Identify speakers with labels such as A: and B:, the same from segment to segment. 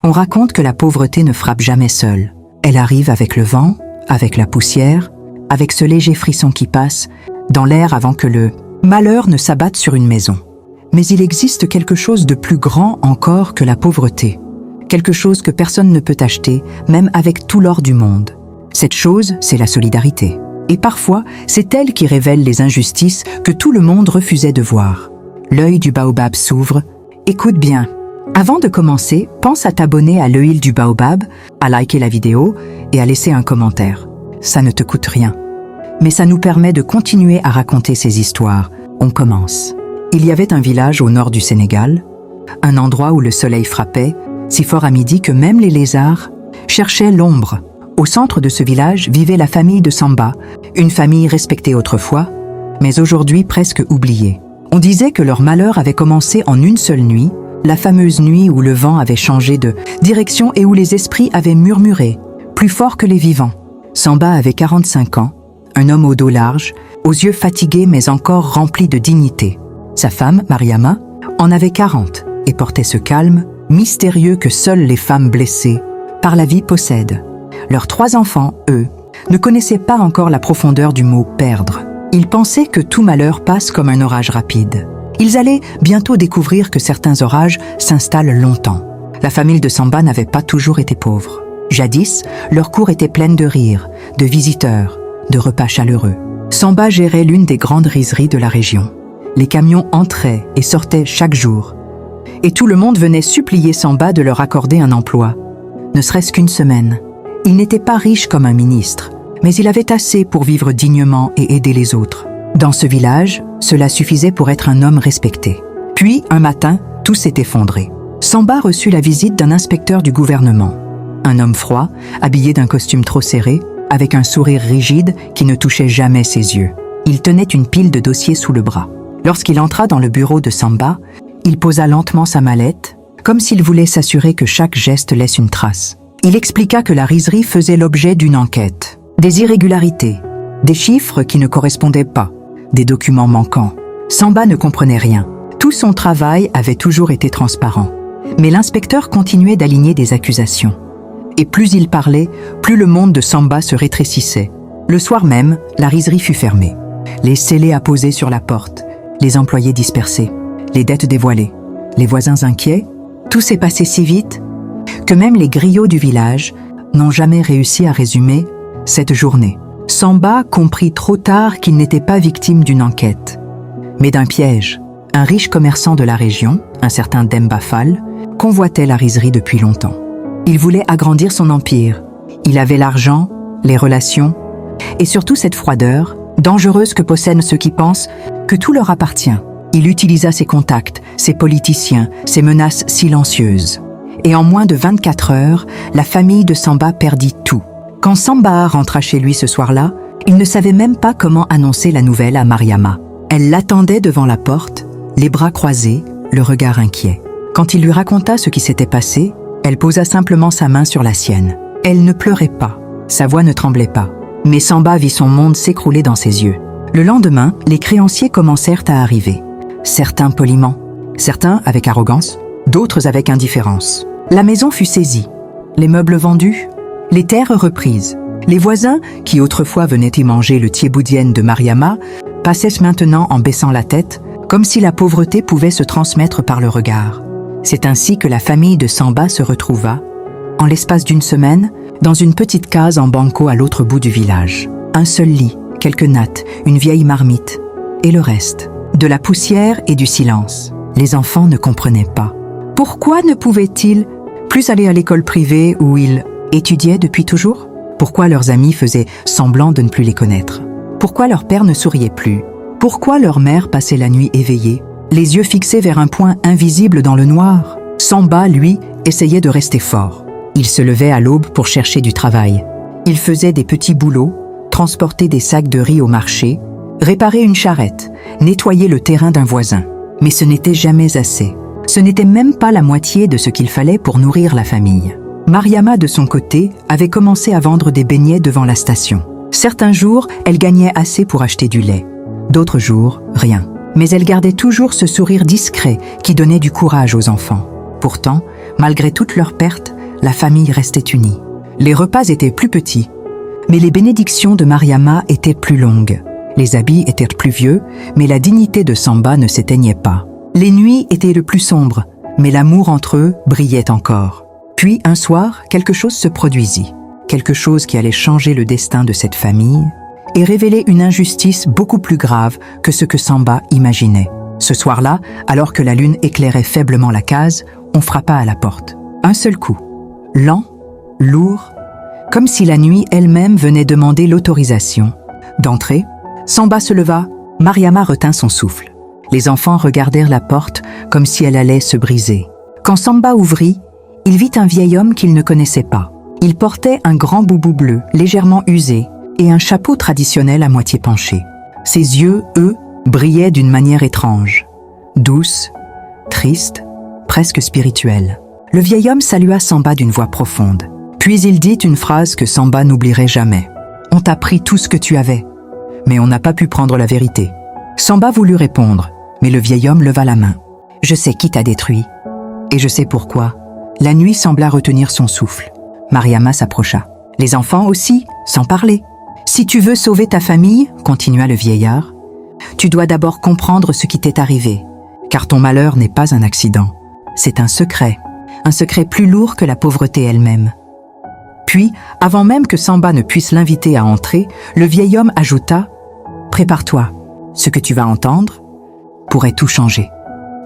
A: On raconte que la pauvreté ne frappe jamais seule. Elle arrive avec le vent, avec la poussière, avec ce léger frisson qui passe dans l'air avant que le malheur ne s'abatte sur une maison. Mais il existe quelque chose de plus grand encore que la pauvreté. Quelque chose que personne ne peut acheter, même avec tout l'or du monde. Cette chose, c'est la solidarité. Et parfois, c'est elle qui révèle les injustices que tout le monde refusait de voir. L'œil du baobab s'ouvre. Écoute bien. Avant de commencer, pense à t'abonner à l'œil du baobab, à liker la vidéo et à laisser un commentaire. Ça ne te coûte rien. Mais ça nous permet de continuer à raconter ces histoires. On commence. Il y avait un village au nord du Sénégal, un endroit où le soleil frappait, si fort à midi que même les lézards cherchaient l'ombre. Au centre de ce village vivait la famille de Samba, une famille respectée autrefois, mais aujourd'hui presque oubliée. On disait que leur malheur avait commencé en une seule nuit, la fameuse nuit où le vent avait changé de direction et où les esprits avaient murmuré, plus fort que les vivants. Samba avait 45 ans, un homme au dos large, aux yeux fatigués mais encore remplis de dignité. Sa femme, Mariama, en avait 40 et portait ce calme, mystérieux que seules les femmes blessées par la vie possèdent. Leurs 3 enfants, eux, ne connaissaient pas encore la profondeur du mot « perdre ». Ils pensaient que tout malheur passe comme un orage rapide. Ils allaient bientôt découvrir que certains orages s'installent longtemps. La famille de Samba n'avait pas toujours été pauvre. Jadis, leur cour était pleine de rires, de visiteurs, de repas chaleureux. Samba gérait l'une des grandes rizeries de la région. Les camions entraient et sortaient chaque jour. Et tout le monde venait supplier Samba de leur accorder un emploi. Ne serait-ce qu'une semaine. Il n'était pas riche comme un ministre, mais il avait assez pour vivre dignement et aider les autres. Dans ce village, cela suffisait pour être un homme respecté. Puis, un matin, tout s'est effondré. Samba reçut la visite d'un inspecteur du gouvernement. Un homme froid, habillé d'un costume trop serré, avec un sourire rigide qui ne touchait jamais ses yeux. Il tenait une pile de dossiers sous le bras. Lorsqu'il entra dans le bureau de Samba, il posa lentement sa mallette, comme s'il voulait s'assurer que chaque geste laisse une trace. Il expliqua que la rizerie faisait l'objet d'une enquête. Des irrégularités, des chiffres qui ne correspondaient pas, des documents manquants. Samba ne comprenait rien. Tout son travail avait toujours été transparent. Mais l'inspecteur continuait d'aligner des accusations. Et plus il parlait, plus le monde de Samba se rétrécissait. Le soir même, la rizerie fut fermée. Les scellés apposés sur la porte, les employés dispersés, les dettes dévoilées, les voisins inquiets. Tout s'est passé si vite que même les griots du village n'ont jamais réussi à résumer cette journée. Samba comprit trop tard qu'il n'était pas victime d'une enquête, mais d'un piège. Un riche commerçant de la région, un certain Demba Fall, convoitait la rizerie depuis longtemps. Il voulait agrandir son empire. Il avait l'argent, les relations, et surtout cette froideur, dangereuse que possèdent ceux qui pensent que tout leur appartient. Il utilisa ses contacts, ses politiciens, ses menaces silencieuses. Et en moins de 24 heures, la famille de Samba perdit tout. Quand Samba rentra chez lui ce soir-là, il ne savait même pas comment annoncer la nouvelle à Mariama. Elle l'attendait devant la porte, les bras croisés, le regard inquiet. Quand il lui raconta ce qui s'était passé, elle posa simplement sa main sur la sienne. Elle ne pleurait pas, sa voix ne tremblait pas. Mais Samba vit son monde s'écrouler dans ses yeux. Le lendemain, les créanciers commencèrent à arriver. Certains poliment, certains avec arrogance, d'autres avec indifférence. La maison fut saisie, les meubles vendus, les terres reprises. Les voisins, qui autrefois venaient y manger le thieboudienne de Mariama, passaient maintenant en baissant la tête, comme si la pauvreté pouvait se transmettre par le regard. C'est ainsi que la famille de Samba se retrouva, en l'espace d'une semaine, dans une petite case en banco à l'autre bout du village. Un seul lit, quelques nattes, une vieille marmite, et le reste. De la poussière et du silence. Les enfants ne comprenaient pas. Pourquoi ne pouvaient-ils plus aller à l'école privée où ils étudiaient depuis toujours? Pourquoi leurs amis faisaient semblant de ne plus les connaître? Pourquoi leur père ne souriait plus? Pourquoi leur mère passait la nuit éveillée, les yeux fixés vers un point invisible dans le noir? Samba, lui, essayait de rester fort. Il se levait à l'aube pour chercher du travail. Il faisait des petits boulots, transporter des sacs de riz au marché, réparer une charrette, nettoyer le terrain d'un voisin. Mais ce n'était jamais assez. Ce n'était même pas la moitié de ce qu'il fallait pour nourrir la famille. Mariama, de son côté, avait commencé à vendre des beignets devant la station. Certains jours, elle gagnait assez pour acheter du lait. D'autres jours, rien. Mais elle gardait toujours ce sourire discret qui donnait du courage aux enfants. Pourtant, Malgré toutes leurs pertes, la famille restait unie. Les repas étaient plus petits, mais les bénédictions de Mariama étaient plus longues. Les habits étaient plus vieux, mais la dignité de Samba ne s'éteignait pas. Les nuits étaient le plus sombres, mais l'amour entre eux brillait encore. Puis, un soir, quelque chose se produisit. Quelque chose qui allait changer le destin de cette famille et révéler une injustice beaucoup plus grave que ce que Samba imaginait. Ce soir-là, alors que la lune éclairait faiblement la case, on frappa à la porte. Un seul coup. Lent, lourd, comme si la nuit elle-même venait demander l'autorisation. D'entrée, Samba se leva, Mariama retint son souffle. Les enfants regardèrent la porte comme si elle allait se briser. Quand Samba ouvrit, il vit un vieil homme qu'il ne connaissait pas. Il portait un grand boubou bleu, légèrement usé, et un chapeau traditionnel à moitié penché. Ses yeux, eux, brillaient d'une manière étrange, douce, triste, presque spirituelle. Le vieil homme salua Samba d'une voix profonde. Puis il dit une phrase que Samba n'oublierait jamais. « On t'a pris tout ce que tu avais, mais on n'a pas pu prendre la vérité. » Samba voulut répondre, mais le vieil homme leva la main. « Je sais qui t'a détruit, et je sais pourquoi. » La nuit sembla retenir son souffle. Mariama s'approcha. « Les enfants aussi, sans parler. Si tu veux sauver ta famille, continua le vieillard, tu dois d'abord comprendre ce qui t'est arrivé, car ton malheur n'est pas un accident. C'est un secret plus lourd que la pauvreté elle-même. » Puis, avant même que Samba ne puisse l'inviter à entrer, le vieil homme ajouta « Prépare-toi, ce que tu vas entendre pourrait tout changer. »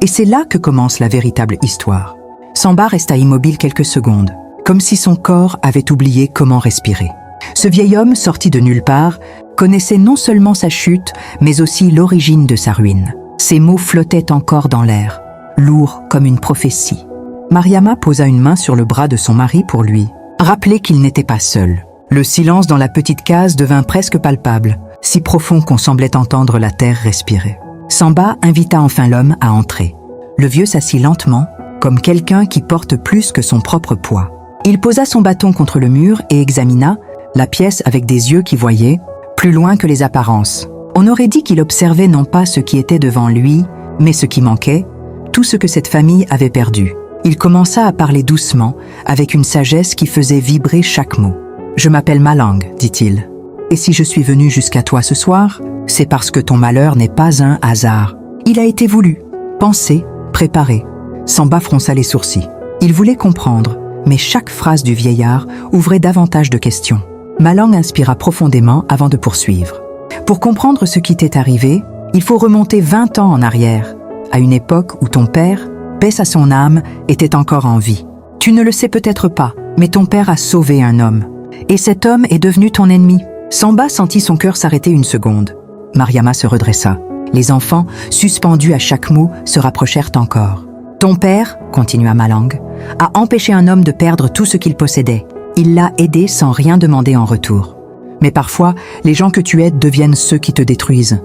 A: Et c'est là que commence la véritable histoire. Samba resta immobile quelques secondes, comme si son corps avait oublié comment respirer. Ce vieil homme, sorti de nulle part, connaissait non seulement sa chute, mais aussi l'origine de sa ruine. Ses mots flottaient encore dans l'air, lourds comme une prophétie. Mariama posa une main sur le bras de son mari pour lui rappeler qu'il n'était pas seul. Le silence dans la petite case devint presque palpable, si profond qu'on semblait entendre la terre respirer. Samba invita enfin l'homme à entrer. Le vieux s'assit lentement, comme quelqu'un qui porte plus que son propre poids. Il posa son bâton contre le mur et examina la pièce avec des yeux qui voyaient plus loin que les apparences. On aurait dit qu'il observait non pas ce qui était devant lui, mais ce qui manquait, tout ce que cette famille avait perdu. Il commença à parler doucement, avec une sagesse qui faisait vibrer chaque mot. « Je m'appelle Malang, dit-il. Et si je suis venu jusqu'à toi ce soir, c'est parce que ton malheur n'est pas un hasard. Il a été voulu, pensé, préparé. » Samba fronça les sourcils. Il voulait comprendre, mais chaque phrase du vieillard ouvrait davantage de questions. Malang inspira profondément avant de poursuivre. « Pour comprendre ce qui t'est arrivé, il faut remonter 20 ans en arrière, à une époque où ton père, paix à son âme, était encore en vie. Tu ne le sais peut-être pas, mais ton père a sauvé un homme. Et cet homme est devenu ton ennemi. » Samba sentit son cœur s'arrêter une seconde. Mariama se redressa. Les enfants, suspendus à chaque mot, se rapprochèrent encore. « Ton père, continua Malang, a empêché un homme de perdre tout ce qu'il possédait. Il l'a aidé sans rien demander en retour. Mais parfois, les gens que tu aides deviennent ceux qui te détruisent,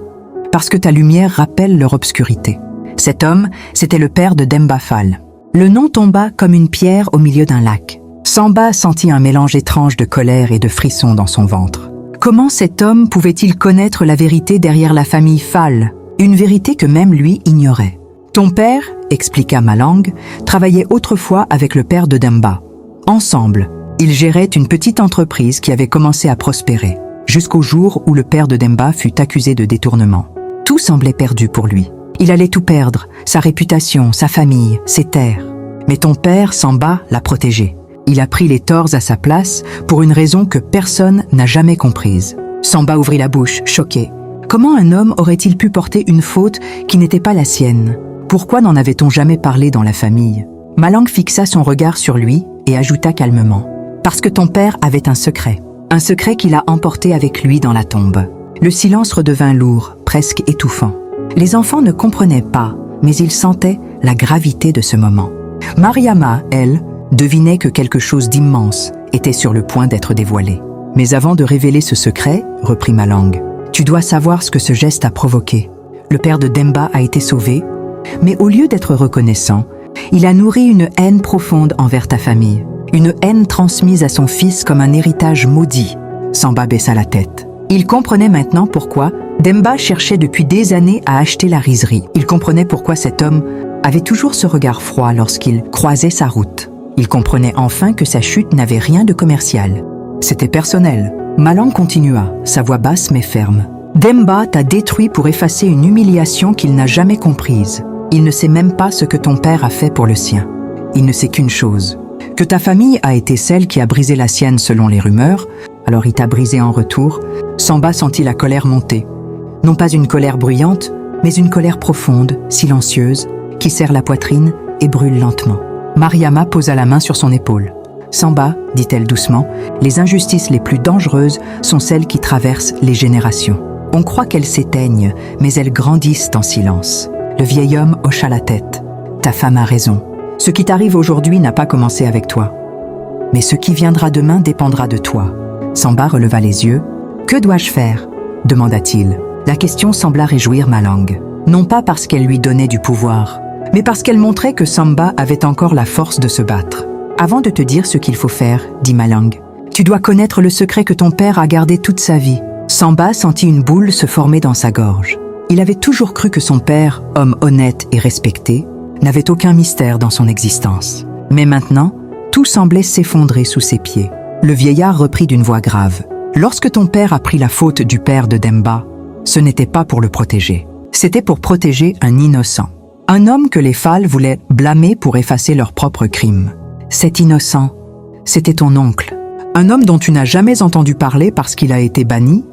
A: parce que ta lumière rappelle leur obscurité. Cet homme, c'était le père de Demba Fall. » Le nom tomba comme une pierre au milieu d'un lac. Samba sentit un mélange étrange de colère et de frissons dans son ventre. Comment cet homme pouvait-il connaître la vérité derrière la famille Fall, une vérité que même lui ignorait? « Ton père, expliqua Malang, travaillait autrefois avec le père de Demba. Ensemble, ils géraient une petite entreprise qui avait commencé à prospérer, jusqu'au jour où le père de Demba fut accusé de détournement. Tout semblait perdu pour lui. Il allait tout perdre, sa réputation, sa famille, ses terres. Mais ton père, Samba, l'a protégé. Il a pris les torts à sa place pour une raison que personne n'a jamais comprise. » Samba ouvrit la bouche, choqué. Comment un homme aurait-il pu porter une faute qui n'était pas la sienne? Pourquoi n'en avait-on jamais parlé dans la famille? Malang fixa son regard sur lui et ajouta calmement. « Parce que ton père avait un secret qu'il a emporté avec lui dans la tombe. » Le silence redevint lourd, presque étouffant. Les enfants ne comprenaient pas, mais ils sentaient la gravité de ce moment. Mariama, elle, devinait que quelque chose d'immense était sur le point d'être dévoilé. « Mais avant de révéler ce secret, reprit Malang, tu dois savoir ce que ce geste a provoqué. Le père de Demba a été sauvé, mais au lieu d'être reconnaissant, il a nourri une haine profonde envers ta famille. Une haine transmise à son fils comme un héritage maudit. » Samba baissa la tête. Il comprenait maintenant pourquoi Demba cherchait depuis des années à acheter la rizerie. Il comprenait pourquoi cet homme avait toujours ce regard froid lorsqu'il croisait sa route. Il comprenait enfin que sa chute n'avait rien de commercial. C'était personnel. Malang continua, sa voix basse mais ferme. Demba t'a détruit pour effacer une humiliation qu'il n'a jamais comprise. Il ne sait même pas ce que ton père a fait pour le sien. Il ne sait qu'une chose, que ta famille a été celle qui a brisé la sienne selon les rumeurs, alors il t'a brisé en retour. Samba sentit la colère monter. Non pas une colère bruyante, mais une colère profonde, silencieuse, qui serre la poitrine et brûle lentement. Mariama posa la main sur son épaule. Samba, dit-elle doucement, les injustices les plus dangereuses sont celles qui traversent les générations. On croit qu'elles s'éteignent, mais elles grandissent en silence. Le vieil homme hocha la tête. Ta femme a raison. Ce qui t'arrive aujourd'hui n'a pas commencé avec toi. Mais ce qui viendra demain dépendra de toi. Samba releva les yeux. Que dois-je faire ? Demanda-t-il. La question sembla réjouir Malang. Non pas parce qu'elle lui donnait du pouvoir, mais parce qu'elle montrait que Samba avait encore la force de se battre. Avant de te dire ce qu'il faut faire, dit Malang, tu dois connaître le secret que ton père a gardé toute sa vie. Samba sentit une boule se former dans sa gorge. Il avait toujours cru que son père, homme honnête et respecté, n'avait aucun mystère dans son existence. Mais maintenant, tout semblait s'effondrer sous ses pieds. Le vieillard reprit d'une voix grave. Lorsque ton père a pris la faute du père de Demba, ce n'était pas pour le protéger. C'était pour protéger un innocent. Un homme que les Fall voulaient blâmer pour effacer leurs propres crimes. Cet innocent, c'était ton oncle. Un homme dont tu n'as jamais entendu parler parce qu'il a été banni,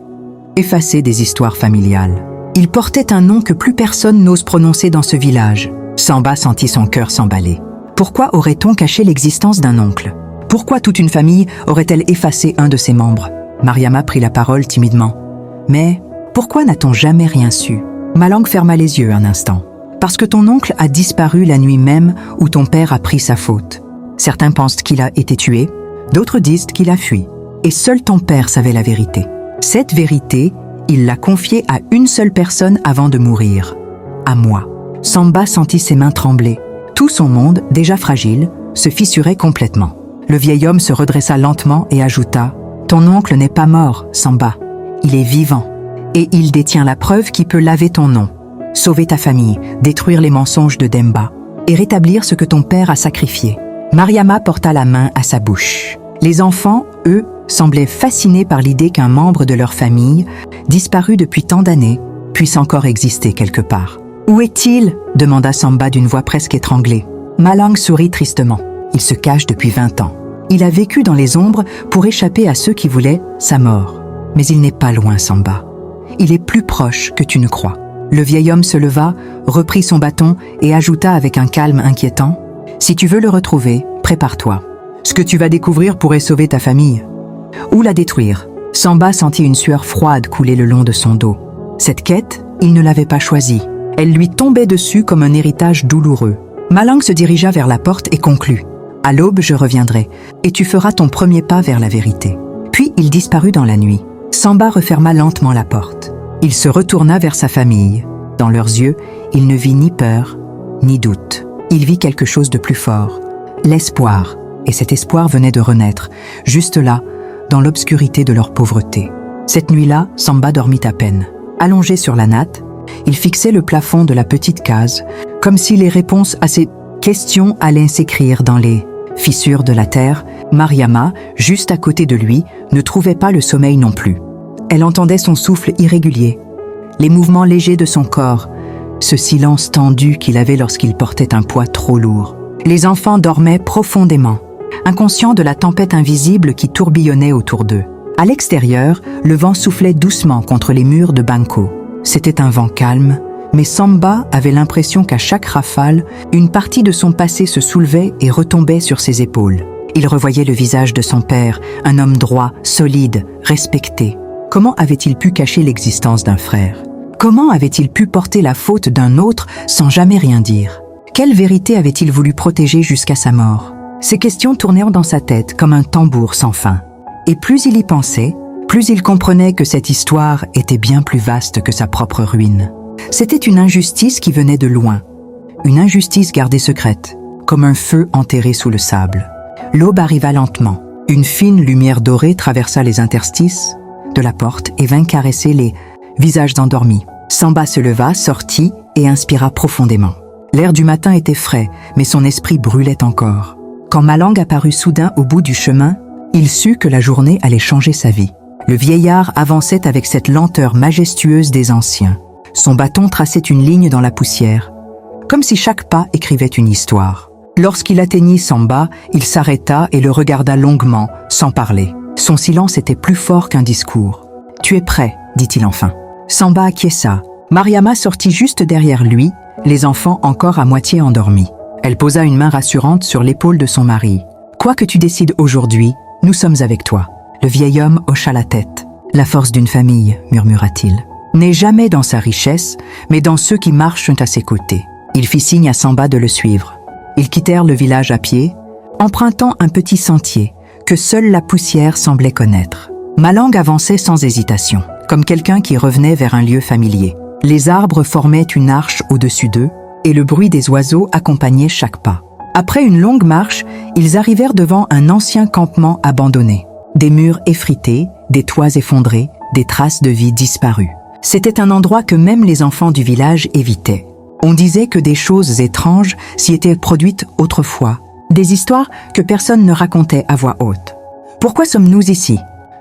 A: effacé des histoires familiales. Il portait un nom que plus personne n'ose prononcer dans ce village. Samba sentit son cœur s'emballer. Pourquoi aurait-on caché l'existence d'un oncle ? Pourquoi toute une famille aurait-elle effacé un de ses membres ? Mariama prit la parole timidement. Mais pourquoi n'a-t-on jamais rien su ? Malang ferma les yeux un instant. Parce que ton oncle a disparu la nuit même où ton père a pris sa faute. Certains pensent qu'il a été tué, d'autres disent qu'il a fui. Et seul ton père savait la vérité. Cette vérité, il l'a confiée à une seule personne avant de mourir. À moi. Samba sentit ses mains trembler. Tout son monde, déjà fragile, se fissurait complètement. Le vieil homme se redressa lentement et ajouta « Ton oncle n'est pas mort, Samba. Il est vivant. Et il détient la preuve qui peut laver ton nom. Sauver ta famille, détruire les mensonges de Demba et rétablir ce que ton père a sacrifié. » Mariama porta la main à sa bouche. Les enfants, eux, semblaient fascinés par l'idée qu'un membre de leur famille, disparu depuis tant d'années, puisse encore exister quelque part. « Où est-il » demanda Samba d'une voix presque étranglée. Malang sourit tristement. Il se cache depuis 20 ans. Il a vécu dans les ombres pour échapper à ceux qui voulaient sa mort. Mais il n'est pas loin, Samba. Il est plus proche que tu ne crois. Le vieil homme se leva, reprit son bâton et ajouta avec un calme inquiétant « Si tu veux le retrouver, prépare-toi. Ce que tu vas découvrir pourrait sauver ta famille. Ou la détruire. » Samba sentit une sueur froide couler le long de son dos. Cette quête, il ne l'avait pas choisie. Elle lui tombait dessus comme un héritage douloureux. Malang se dirigea vers la porte et conclut « À l'aube, je reviendrai, et tu feras ton premier pas vers la vérité. » Puis il disparut dans la nuit. Samba referma lentement la porte. Il se retourna vers sa famille. Dans leurs yeux, il ne vit ni peur, ni doute. Il vit quelque chose de plus fort, l'espoir. Et cet espoir venait de renaître, juste là, dans l'obscurité de leur pauvreté. Cette nuit-là, Samba dormit à peine. Allongé sur la natte, il fixait le plafond de la petite case, comme si les réponses à ses questions allaient s'écrire dans les fissures de la terre. Mariama, juste à côté de lui, ne trouvait pas le sommeil non plus. Elle entendait son souffle irrégulier, les mouvements légers de son corps, ce silence tendu qu'il avait lorsqu'il portait un poids trop lourd. Les enfants dormaient profondément, inconscients de la tempête invisible qui tourbillonnait autour d'eux. À l'extérieur, le vent soufflait doucement contre les murs de Banco. C'était un vent calme, mais Samba avait l'impression qu'à chaque rafale, une partie de son passé se soulevait et retombait sur ses épaules. Il revoyait le visage de son père, un homme droit, solide, respecté. Comment avait-il pu cacher l'existence d'un frère ? Comment avait-il pu porter la faute d'un autre sans jamais rien dire ? Quelle vérité avait-il voulu protéger jusqu'à sa mort ? Ces questions tournaient dans sa tête comme un tambour sans fin. Et plus il y pensait, plus il comprenait que cette histoire était bien plus vaste que sa propre ruine. C'était une injustice qui venait de loin, une injustice gardée secrète, comme un feu enterré sous le sable. L'aube arriva lentement. Une fine lumière dorée traversa les interstices de la porte et vint caresser les visages endormis. Samba se leva, sortit et inspira profondément. L'air du matin était frais, mais son esprit brûlait encore. Quand Malang apparut soudain au bout du chemin, il sut que la journée allait changer sa vie. Le vieillard avançait avec cette lenteur majestueuse des anciens. Son bâton traçait une ligne dans la poussière, comme si chaque pas écrivait une histoire. Lorsqu'il atteignit Samba, il s'arrêta et le regarda longuement, sans parler. Son silence était plus fort qu'un discours. « Tu es prêt ?» dit-il enfin. Samba acquiesça. Mariama sortit juste derrière lui, les enfants encore à moitié endormis. Elle posa une main rassurante sur l'épaule de son mari. « Quoi que tu décides aujourd'hui, nous sommes avec toi. » Le vieil homme hocha la tête. « La force d'une famille, murmura-t-il, n'est jamais dans sa richesse, mais dans ceux qui marchent à ses côtés. » Il fit signe à Samba de le suivre. Ils quittèrent le village à pied, empruntant un petit sentier que seule la poussière semblait connaître. Malang avançait sans hésitation, comme quelqu'un qui revenait vers un lieu familier. Les arbres formaient une arche au-dessus d'eux, et le bruit des oiseaux accompagnait chaque pas. Après une longue marche, ils arrivèrent devant un ancien campement abandonné. Des murs effrités, des toits effondrés, des traces de vie disparues. C'était un endroit que même les enfants du village évitaient. On disait que des choses étranges s'y étaient produites autrefois, des histoires que personne ne racontait à voix haute. « Pourquoi sommes-nous ici ?»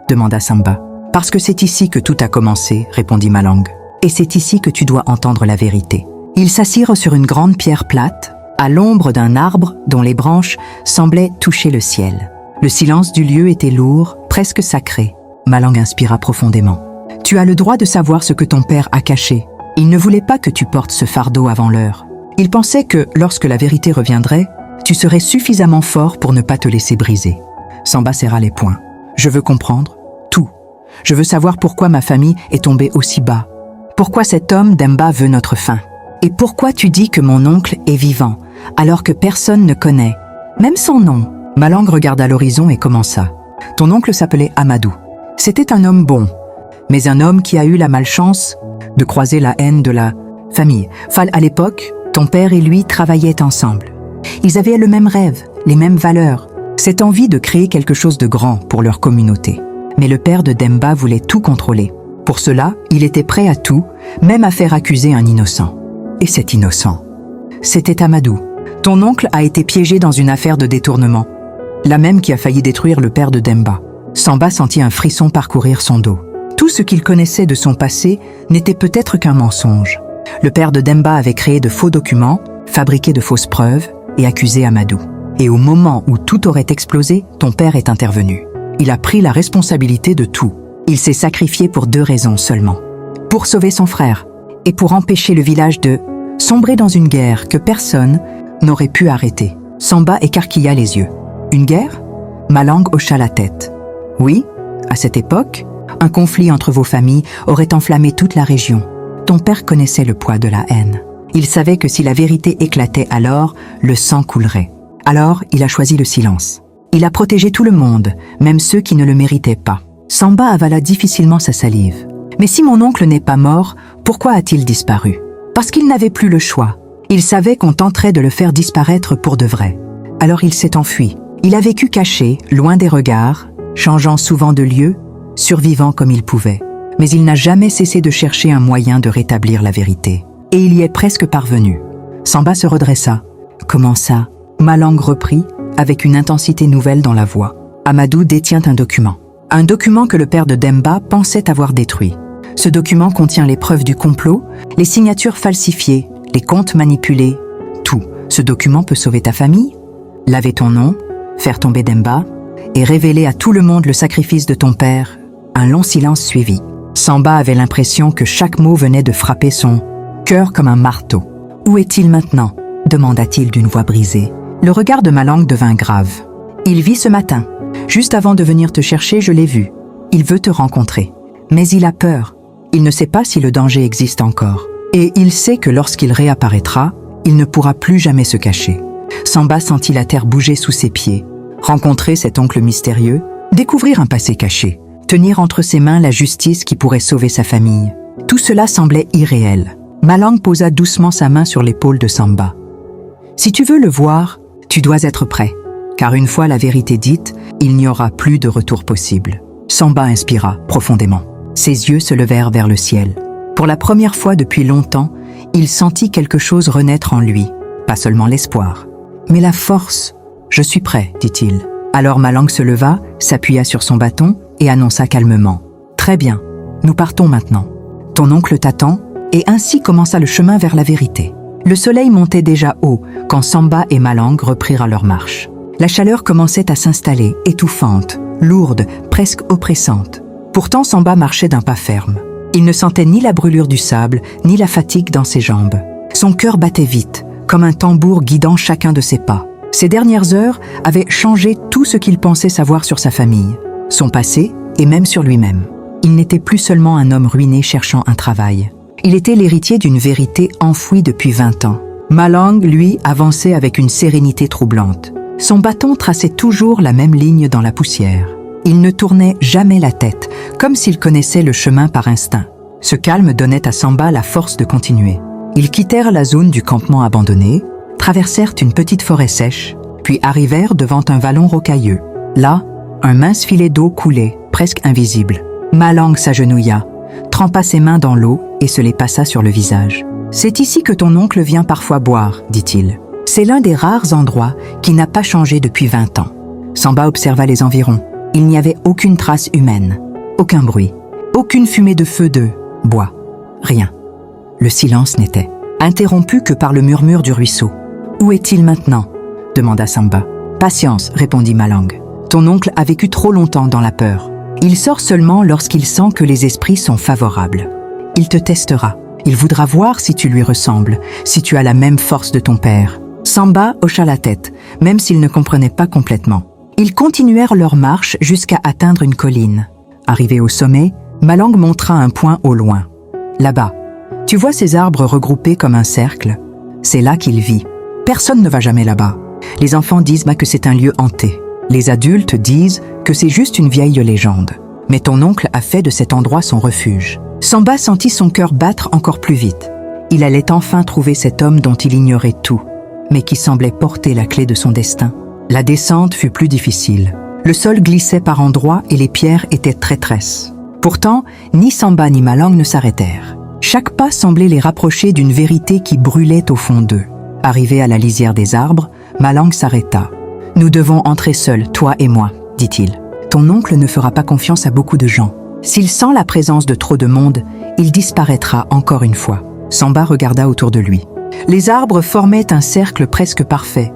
A: demanda Samba. « Parce que c'est ici que tout a commencé, » répondit Malang. « Et c'est ici que tu dois entendre la vérité. » Ils s'assirent sur une grande pierre plate, à l'ombre d'un arbre dont les branches semblaient toucher le ciel. Le silence du lieu était lourd, presque sacré. Malang inspira profondément. « Tu as le droit de savoir ce que ton père a caché. Il ne voulait pas que tu portes ce fardeau avant l'heure. Il pensait que, lorsque la vérité reviendrait, tu serais suffisamment fort pour ne pas te laisser briser. » Samba serra les poings. « Je veux comprendre tout. Je veux savoir pourquoi ma famille est tombée aussi bas. Pourquoi cet homme Demba veut notre fin. Et pourquoi tu dis que mon oncle est vivant, alors que personne ne connaît, même son nom. » Malang regarda l'horizon et commença. « Ton oncle s'appelait Amadou. C'était un homme bon, mais un homme qui a eu la malchance de croiser la haine de la famille. À l'époque, ton père et lui travaillaient ensemble. Ils avaient le même rêve, les mêmes valeurs, cette envie de créer quelque chose de grand pour leur communauté. Mais le père de Demba voulait tout contrôler. Pour cela, il était prêt à tout, même à faire accuser un innocent. Et cet innocent, c'était Amadou. Ton oncle a été piégé dans une affaire de détournement, la même qui a failli détruire le père de Demba. » Samba sentit un frisson parcourir son dos. Tout ce qu'il connaissait de son passé n'était peut-être qu'un mensonge. Le père de Demba avait créé de faux documents, fabriqué de fausses preuves et accusé Amadou. Et au moment où tout aurait explosé, ton père est intervenu. Il a pris la responsabilité de tout. Il s'est sacrifié pour 2 raisons seulement. Pour sauver son frère et pour empêcher le village de sombrer dans une guerre que personne n'aurait pu arrêter. Samba écarquilla les yeux. Une guerre ? Malang hocha la tête. Oui, à cette époque, un conflit entre vos familles aurait enflammé toute la région. Ton père connaissait le poids de la haine. Il savait que si la vérité éclatait alors, le sang coulerait. Alors, il a choisi le silence. Il a protégé tout le monde, même ceux qui ne le méritaient pas. Samba avala difficilement sa salive. Mais si mon oncle n'est pas mort, pourquoi a-t-il disparu? Parce qu'il n'avait plus le choix. Il savait qu'on tenterait de le faire disparaître pour de vrai. Alors il s'est enfui. Il a vécu caché, loin des regards, changeant souvent de lieu, survivant comme il pouvait. Mais il n'a jamais cessé de chercher un moyen de rétablir la vérité. Et il y est presque parvenu. Samba se redressa. « Comment ça ?» Malang reprit, avec une intensité nouvelle dans la voix. Amadou détient un document. Un document que le père de Demba pensait avoir détruit. Ce document contient les preuves du complot, les signatures falsifiées, les comptes manipulés, tout. Ce document peut sauver ta famille, laver ton nom, faire tomber Demba et révéler à tout le monde le sacrifice de ton père. Un long silence suivit. Samba avait l'impression que chaque mot venait de frapper son cœur comme un marteau. « Où est-il maintenant ?» demanda-t-il d'une voix brisée. Le regard de Malang devint grave. « Il vit ce matin. Juste avant de venir te chercher, je l'ai vu. Il veut te rencontrer. Mais il a peur. Il ne sait pas si le danger existe encore. Et il sait que lorsqu'il réapparaîtra, il ne pourra plus jamais se cacher. » Samba sentit la terre bouger sous ses pieds. Rencontrer cet oncle mystérieux, découvrir un passé caché, tenir entre ses mains la justice qui pourrait sauver sa famille. Tout cela semblait irréel. Malang posa doucement sa main sur l'épaule de Samba. « Si tu veux le voir, tu dois être prêt, car une fois la vérité dite, il n'y aura plus de retour possible. » Samba inspira profondément. Ses yeux se levèrent vers le ciel. Pour la première fois depuis longtemps, il sentit quelque chose renaître en lui, pas seulement l'espoir, mais la force. « Je suis prêt, dit-il. Alors Malang se leva, s'appuya sur son bâton et annonça calmement. Très bien, nous partons maintenant. Ton oncle t'attend, et ainsi commença le chemin vers la vérité. Le soleil montait déjà haut quand Samba et Malang reprirent leur marche. La chaleur commençait à s'installer, étouffante, lourde, presque oppressante. Pourtant Samba marchait d'un pas ferme. Il ne sentait ni la brûlure du sable, ni la fatigue dans ses jambes. Son cœur battait vite, comme un tambour guidant chacun de ses pas. Ces dernières heures avaient changé tout ce qu'il pensait savoir sur sa famille, son passé et même sur lui-même. Il n'était plus seulement un homme ruiné cherchant un travail. Il était l'héritier d'une vérité enfouie depuis 20 ans. Malang, lui, avançait avec une sérénité troublante. Son bâton traçait toujours la même ligne dans la poussière. Il ne tournait jamais la tête, comme s'il connaissait le chemin par instinct. Ce calme donnait à Samba la force de continuer. Ils quittèrent la zone du campement abandonné, traversèrent une petite forêt sèche, puis arrivèrent devant un vallon rocailleux. Là, un mince filet d'eau coulait, presque invisible. Malang s'agenouilla, trempa ses mains dans l'eau et se les passa sur le visage. « C'est ici que ton oncle vient parfois boire, dit-il. C'est l'un des rares endroits qui n'a pas changé depuis 20 ans. » Samba observa les environs. Il n'y avait aucune trace humaine, aucun bruit, aucune fumée de feu de bois, rien. Le silence n'était interrompu que par le murmure du ruisseau. « Où est-il maintenant ?» demanda Samba. « Patience, répondit Malang. Ton oncle a vécu trop longtemps dans la peur. Il sort seulement lorsqu'il sent que les esprits sont favorables. Il te testera. Il voudra voir si tu lui ressembles, si tu as la même force de ton père. » Samba hocha la tête, même s'il ne comprenait pas complètement. Ils continuèrent leur marche jusqu'à atteindre une colline. Arrivé au sommet, Malang montra un point au loin. Là-bas, tu vois ces arbres regroupés comme un cercle? C'est là qu'il vit. Personne ne va jamais là-bas. Les enfants disent que c'est un lieu hanté. Les adultes disent que c'est juste une vieille légende. Mais ton oncle a fait de cet endroit son refuge. Samba sentit son cœur battre encore plus vite. Il allait enfin trouver cet homme dont il ignorait tout, mais qui semblait porter la clé de son destin. La descente fut plus difficile. Le sol glissait par endroits et les pierres étaient traîtresses. Pourtant, ni Samba ni Malang ne s'arrêtèrent. Chaque pas semblait les rapprocher d'une vérité qui brûlait au fond d'eux. Arrivé à la lisière des arbres, Malang s'arrêta. « Nous devons entrer seuls, toi et moi, dit-il. Ton oncle ne fera pas confiance à beaucoup de gens. S'il sent la présence de trop de monde, il disparaîtra encore une fois. » Samba regarda autour de lui. Les arbres formaient un cercle presque parfait,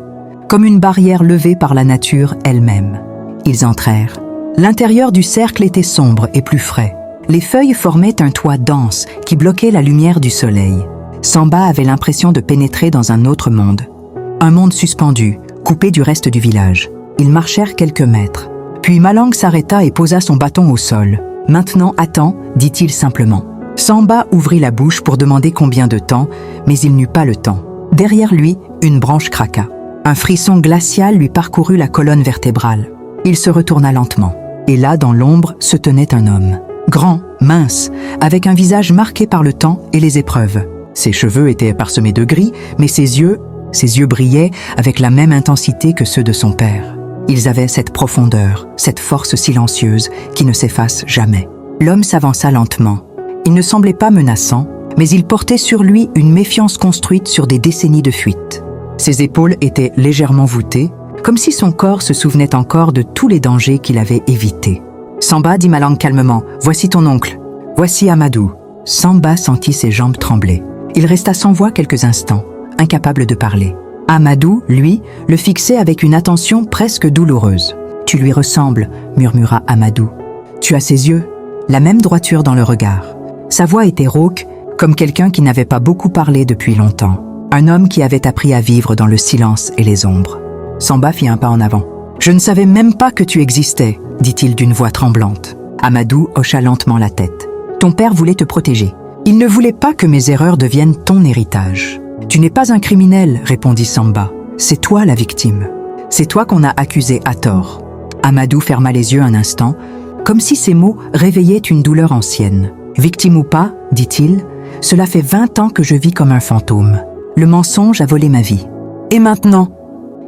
A: comme une barrière levée par la nature elle-même. Ils entrèrent. L'intérieur du cercle était sombre et plus frais. Les feuilles formaient un toit dense qui bloquait la lumière du soleil. Samba avait l'impression de pénétrer dans un autre monde. Un monde suspendu, coupé du reste du village. Ils marchèrent quelques mètres. Puis Malang s'arrêta et posa son bâton au sol. « Maintenant, attends, dit-il simplement. » Samba ouvrit la bouche pour demander combien de temps, mais il n'eut pas le temps. Derrière lui, une branche craqua. Un frisson glacial lui parcourut la colonne vertébrale. Il se retourna lentement. Et là, dans l'ombre, se tenait un homme. Grand, mince, avec un visage marqué par le temps et les épreuves. Ses cheveux étaient parsemés de gris, mais ses yeux brillaient avec la même intensité que ceux de son père. Ils avaient cette profondeur, cette force silencieuse qui ne s'efface jamais. L'homme s'avança lentement. Il ne semblait pas menaçant, mais il portait sur lui une méfiance construite sur des décennies de fuite. Ses épaules étaient légèrement voûtées, comme si son corps se souvenait encore de tous les dangers qu'il avait évités. « Samba, dit Malang calmement, voici ton oncle. Voici Amadou. » Samba sentit ses jambes trembler. Il resta sans voix quelques instants, incapable de parler. Amadou, lui, le fixait avec une attention presque douloureuse. « Tu lui ressembles, » murmura Amadou. « Tu as ses yeux, la même droiture dans le regard. » Sa voix était rauque, comme quelqu'un qui n'avait pas beaucoup parlé depuis longtemps. Un homme qui avait appris à vivre dans le silence et les ombres. Samba fit un pas en avant. « Je ne savais même pas que tu existais, » dit-il d'une voix tremblante. Amadou hocha lentement la tête. « Ton père voulait te protéger. Il ne voulait pas que mes erreurs deviennent ton héritage. »« Tu n'es pas un criminel, » répondit Samba. « C'est toi la victime. C'est toi qu'on a accusé à tort. » Amadou ferma les yeux un instant, comme si ces mots réveillaient une douleur ancienne. « Victime ou pas, dit-il, cela fait 20 ans que je vis comme un fantôme. Le mensonge a volé ma vie. Et maintenant,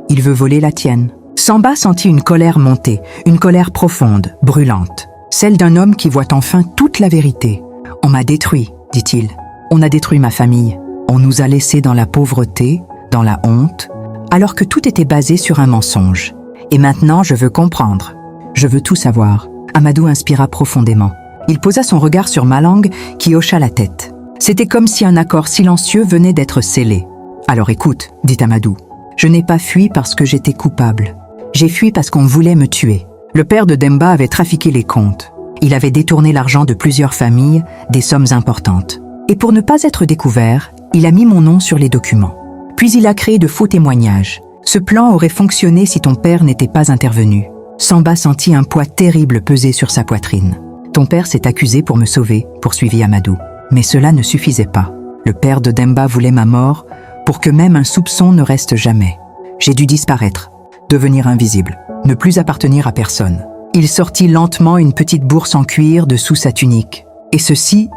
A: il veut voler la tienne. » Samba sentit une colère monter, une colère profonde, brûlante. Celle d'un homme qui voit enfin toute la vérité. « On m'a détruit, dit-il. On a détruit ma famille. On nous a laissés dans la pauvreté, dans la honte, alors que tout était basé sur un mensonge. Et maintenant, je veux comprendre. Je veux tout savoir. Amadou inspira profondément. Il posa son regard sur Malang qui hocha la tête. C'était comme si un accord silencieux venait d'être scellé. « Alors écoute, dit Amadou, je n'ai pas fui parce que j'étais coupable. J'ai fui parce qu'on voulait me tuer. Le père de Demba avait trafiqué les comptes. Il avait détourné l'argent de plusieurs familles, des sommes importantes. Et pour ne pas être découvert, il a mis mon nom sur les documents. Puis il a créé de faux témoignages. Ce plan aurait fonctionné si ton père n'était pas intervenu. » Samba sentit un poids terrible peser sur sa poitrine. « Ton père s'est accusé pour me sauver, poursuivit Amadou. Mais cela ne suffisait pas. Le père de Demba voulait ma mort pour que même un soupçon ne reste jamais. J'ai dû disparaître, devenir invisible, ne plus appartenir à personne. » Il sortit lentement une petite bourse en cuir de sous sa tunique. Et ceci,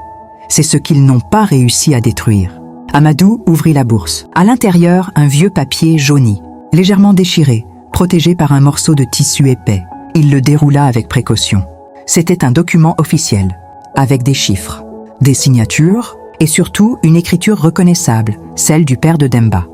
A: c'est ce qu'ils n'ont pas réussi à détruire. Amadou ouvrit la bourse. À l'intérieur, un vieux papier jauni, légèrement déchiré, protégé par un morceau de tissu épais. Il le déroula avec précaution. C'était un document officiel, avec des chiffres, des signatures et surtout une écriture reconnaissable, celle du père de Demba.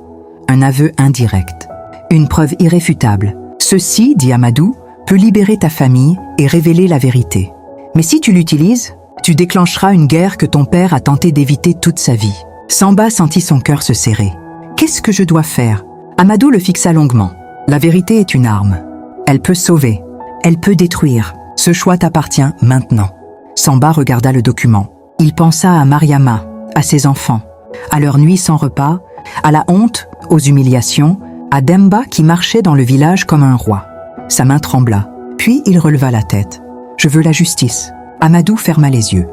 A: Un aveu indirect, une preuve irréfutable. Ceci, dit Amadou, peut libérer ta famille et révéler la vérité. Mais si tu l'utilises, tu déclencheras une guerre que ton père a tenté d'éviter toute sa vie. Samba sentit son cœur se serrer. Qu'est-ce que je dois faire? Amadou le fixa longuement. La vérité est une arme. Elle peut sauver. Elle peut détruire. Ce choix t'appartient maintenant. Samba regarda le document. Il pensa à Mariama, à ses enfants, à leur nuit sans repas, à la honte, aux humiliations, à Demba qui marchait dans le village comme un roi. Sa main trembla, puis il releva la tête. « Je veux la justice. » Amadou ferma les yeux.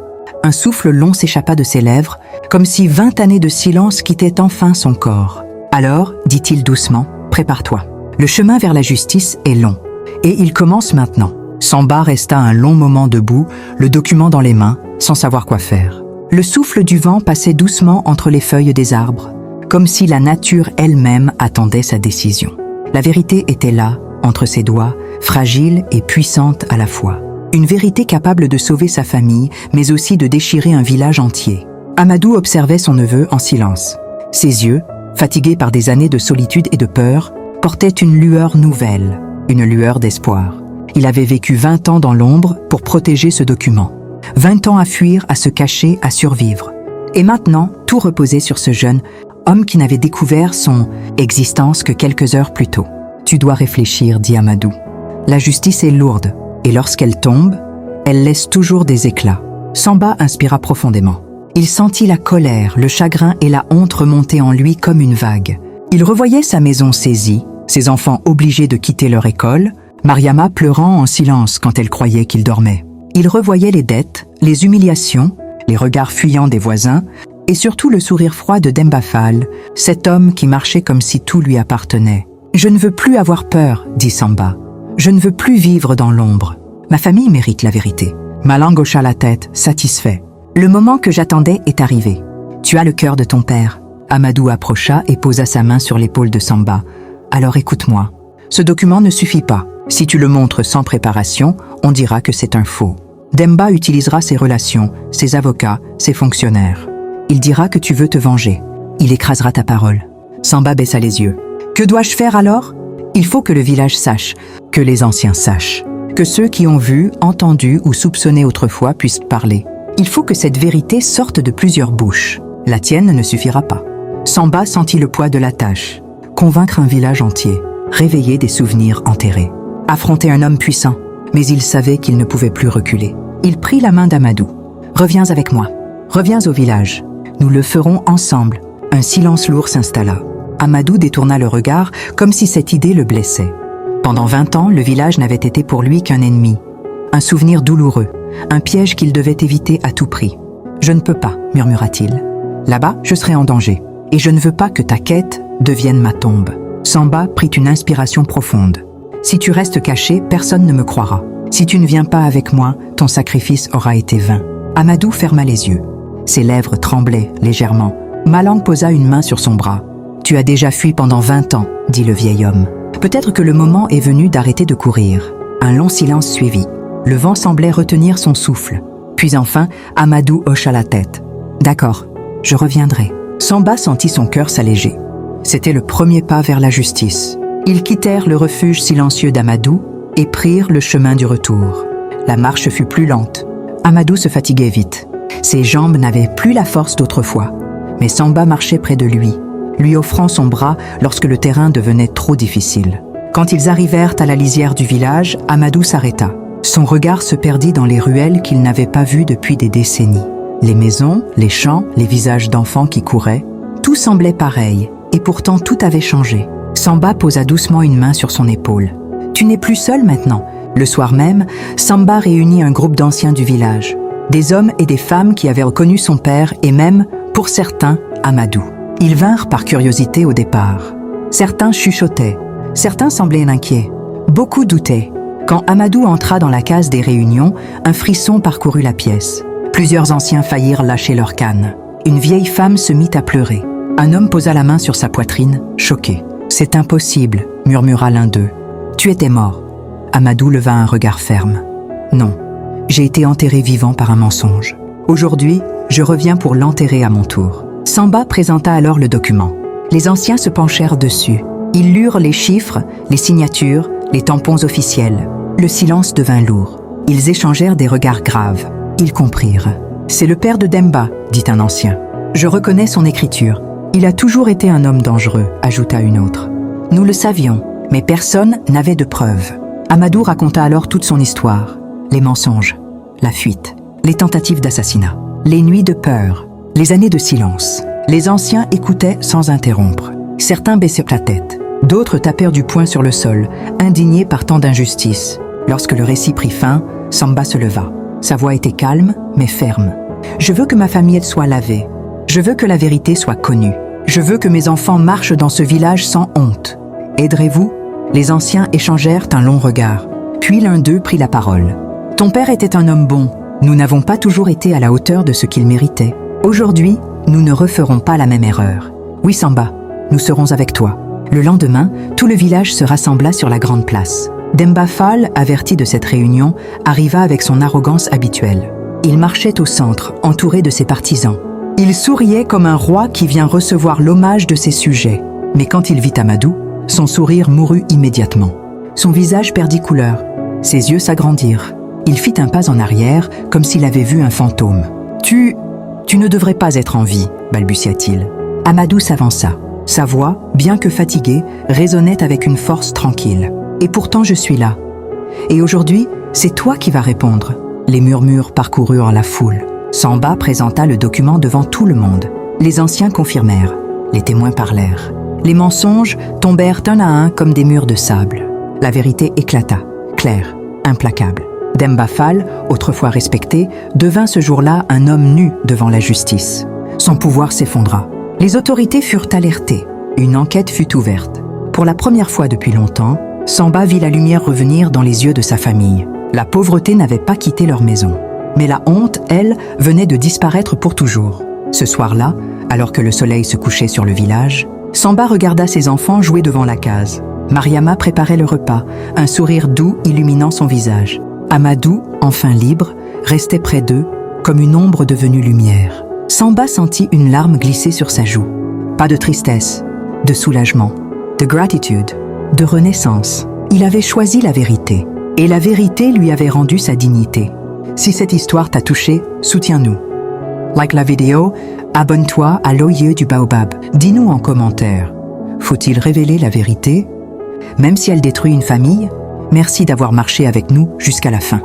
A: Un souffle long s'échappa de ses lèvres, comme si 20 années de silence quittaient enfin son corps. « Alors, dit-il doucement, prépare-toi. Le chemin vers la justice est long, et il commence maintenant. » Samba resta un long moment debout, le document dans les mains, sans savoir quoi faire. Le souffle du vent passait doucement entre les feuilles des arbres, comme si la nature elle-même attendait sa décision. La vérité était là, entre ses doigts, fragile et puissante à la fois. Une vérité capable de sauver sa famille, mais aussi de déchirer un village entier. Amadou observait son neveu en silence. Ses yeux, fatigués par des années de solitude et de peur, portaient une lueur nouvelle, une lueur d'espoir. Il avait vécu 20 ans dans l'ombre pour protéger ce document. 20 ans à fuir, à se cacher, à survivre. Et maintenant, tout reposait sur ce jeune homme qui n'avait découvert son existence que quelques heures plus tôt. « Tu dois réfléchir, dit Amadou. La justice est lourde, et lorsqu'elle tombe, elle laisse toujours des éclats. » Samba inspira profondément. Il sentit la colère, le chagrin et la honte remonter en lui comme une vague. Il revoyait sa maison saisie, ses enfants obligés de quitter leur école, Mariama pleurant en silence quand elle croyait qu'il dormait. Il revoyait les dettes, les humiliations, les regards fuyants des voisins, et surtout le sourire froid de Demba Fall, cet homme qui marchait comme si tout lui appartenait. « Je ne veux plus avoir peur, dit Samba. Je ne veux plus vivre dans l'ombre. Ma famille mérite la vérité. » Malang hocha la tête, satisfait. « Le moment que j'attendais est arrivé. Tu as le cœur de ton père. » Amadou approcha et posa sa main sur l'épaule de Samba. « Alors écoute-moi. Ce document ne suffit pas. Si tu le montres sans préparation, on dira que c'est un faux. Demba utilisera ses relations, ses avocats, ses fonctionnaires. Il dira que tu veux te venger. Il écrasera ta parole. » Samba baissa les yeux. « Que dois-je faire alors ? Il faut que le village sache, que les anciens sachent, que ceux qui ont vu, entendu ou soupçonné autrefois puissent parler. Il faut que cette vérité sorte de plusieurs bouches. La tienne ne suffira pas. » Samba sentit le poids de la tâche. Convaincre un village entier, réveiller des souvenirs enterrés. Affronter un homme puissant, mais il savait qu'il ne pouvait plus reculer. Il prit la main d'Amadou. « Reviens avec moi. Reviens au village. Nous le ferons ensemble. » Un silence lourd s'installa. Amadou détourna le regard comme si cette idée le blessait. Pendant 20 ans, le village n'avait été pour lui qu'un ennemi. Un souvenir douloureux, un piège qu'il devait éviter à tout prix. « Je ne peux pas, murmura-t-il. Là-bas, je serai en danger. Et je ne veux pas que ta quête devienne ma tombe. » Samba prit une inspiration profonde. « Si tu restes caché, personne ne me croira. Si tu ne viens pas avec moi, ton sacrifice aura été vain. » Amadou ferma les yeux. Ses lèvres tremblaient légèrement. Malang posa une main sur son bras. « Tu as déjà fui pendant 20 ans, dit le vieil homme. Peut-être que le moment est venu d'arrêter de courir. » Un long silence suivit. Le vent semblait retenir son souffle. Puis enfin, Amadou hocha la tête. « D'accord, je reviendrai. » Samba sentit son cœur s'alléger. C'était le premier pas vers la justice. Ils quittèrent le refuge silencieux d'Amadou et prirent le chemin du retour. La marche fut plus lente. Amadou se fatiguait vite. Ses jambes n'avaient plus la force d'autrefois. Mais Samba marchait près de lui offrant son bras lorsque le terrain devenait trop difficile. Quand ils arrivèrent à la lisière du village, Amadou s'arrêta. Son regard se perdit dans les ruelles qu'il n'avait pas vues depuis des décennies. Les maisons, les champs, les visages d'enfants qui couraient, tout semblait pareil, et pourtant tout avait changé. Samba posa doucement une main sur son épaule. « Tu n'es plus seul maintenant ». Le soir même, Samba réunit un groupe d'anciens du village. Des hommes et des femmes qui avaient reconnu son père et même, pour certains, Amadou. Ils vinrent par curiosité au départ. Certains chuchotaient, certains semblaient inquiets. Beaucoup doutaient. Quand Amadou entra dans la case des réunions, un frisson parcourut la pièce. Plusieurs anciens faillirent lâcher leur canne. Une vieille femme se mit à pleurer. Un homme posa la main sur sa poitrine, choqué. « C'est impossible », murmura l'un d'eux. « Tu étais mort. » Amadou leva un regard ferme. « Non, j'ai été enterré vivant par un mensonge. Aujourd'hui, je reviens pour l'enterrer à mon tour. » Samba présenta alors le document. Les anciens se penchèrent dessus. Ils lurent les chiffres, les signatures, les tampons officiels. Le silence devint lourd. Ils échangèrent des regards graves. Ils comprirent. « C'est le père de Demba », dit un ancien. « Je reconnais son écriture. Il a toujours été un homme dangereux », ajouta une autre. « Nous le savions, mais personne n'avait de preuves. » Amadou raconta alors toute son histoire. Les mensonges, la fuite, les tentatives d'assassinat, les nuits de peur, les années de silence. Les anciens écoutaient sans interrompre. Certains baissaient la tête. D'autres tapèrent du poing sur le sol, indignés par tant d'injustice. Lorsque le récit prit fin, Samba se leva. Sa voix était calme, mais ferme. « Je veux que ma famille soit lavée. Je veux que la vérité soit connue. Je veux que mes enfants marchent dans ce village sans honte. Aiderez-vous » Les anciens échangèrent un long regard. Puis l'un d'eux prit la parole. « Ton père était un homme bon. Nous n'avons pas toujours été à la hauteur de ce qu'il méritait. Aujourd'hui, nous ne referons pas la même erreur. Oui, Samba, nous serons avec toi. » Le lendemain, tout le village se rassembla sur la grande place. Demba Fall, averti de cette réunion, arriva avec son arrogance habituelle. Il marchait au centre, entouré de ses partisans. Il souriait comme un roi qui vient recevoir l'hommage de ses sujets. Mais quand il vit Amadou, son sourire mourut immédiatement. Son visage perdit couleur. Ses yeux s'agrandirent. Il fit un pas en arrière, comme s'il avait vu un fantôme. « Tu ne devrais pas être en vie », balbutia-t-il. Amadou s'avança. Sa voix, bien que fatiguée, résonnait avec une force tranquille. « Et pourtant je suis là. Et aujourd'hui, c'est toi qui vas répondre. » Les murmures parcoururent la foule. Samba présenta le document devant tout le monde. Les anciens confirmèrent. Les témoins parlèrent. Les mensonges tombèrent un à un comme des murs de sable. La vérité éclata, claire, implacable. Demba Fall, autrefois respecté, devint ce jour-là un homme nu devant la justice. Son pouvoir s'effondra. Les autorités furent alertées. Une enquête fut ouverte. Pour la première fois depuis longtemps, Samba vit la lumière revenir dans les yeux de sa famille. La pauvreté n'avait pas quitté leur maison. Mais la honte, elle, venait de disparaître pour toujours. Ce soir-là, alors que le soleil se couchait sur le village, Samba regarda ses enfants jouer devant la case. Mariama préparait le repas, un sourire doux illuminant son visage. Amadou, enfin libre, restait près d'eux, comme une ombre devenue lumière. Samba sentit une larme glisser sur sa joue. Pas de tristesse, de soulagement, de gratitude, de renaissance. Il avait choisi la vérité, et la vérité lui avait rendu sa dignité. Si cette histoire t'a touché, soutiens-nous. Like la vidéo, abonne-toi à l'Oeil du Baobab. Dis-nous en commentaire, faut-il révéler la vérité, même si elle détruit une famille? Merci d'avoir marché avec nous jusqu'à la fin.